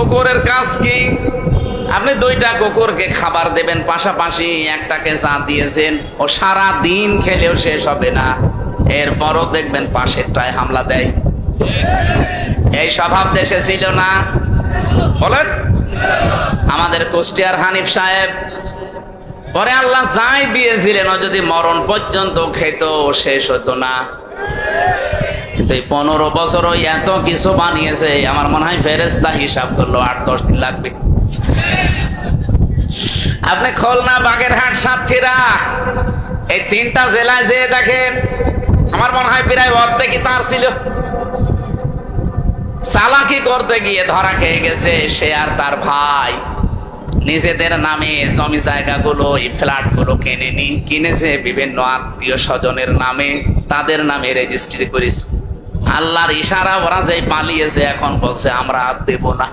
কুকুরের কাজ কি? আপনি দুইটা কুকুরকে খাবার দেবেন পাশাপাশি, একটাকে যা দিয়েছেন ও সারা দিন খেলেও শেষ হবে না, এরপরও দেখবেন পাশেরটায় হামলা দেয়। এই স্বভাব দেশে ছিল না? বলেন। আমাদের কুষ্টিয়ার হানিফ সাহেব, পরে আল্লাহ যাই দিয়েছিলেন ও যদি মরণ পর্যন্ত খেত শেষ হতো না। কিন্তু এই 15 বছর এত কিছু বানিয়েছে, আমার মনে হয় ফেরেশতা হিসাব করলো 8-10 দিন লাগবে। আপনি খুলনা, বাগেরহাট, সাতক্ষীরা এই 3টা জেলায় যেয়ে দেখেন, আমার মনে হয় প্রায় অর্ধেকই তার ছিল। চালাকি করতে গিয়ে ধরা খেয়ে গেছে সে আর তার ভাই। নিজেদের নামে জমি জায়গাগুলো, এই ফ্ল্যাটগুলো কিনেছে বিভিন্ন আত্মীয় স্বজনের নামে, তাদের নামে রেজিস্ট্রি করেছে। আল্লাহর ইশারা ওরা যে পালিয়েছে, এখন বলছে আমরা আর দেব না।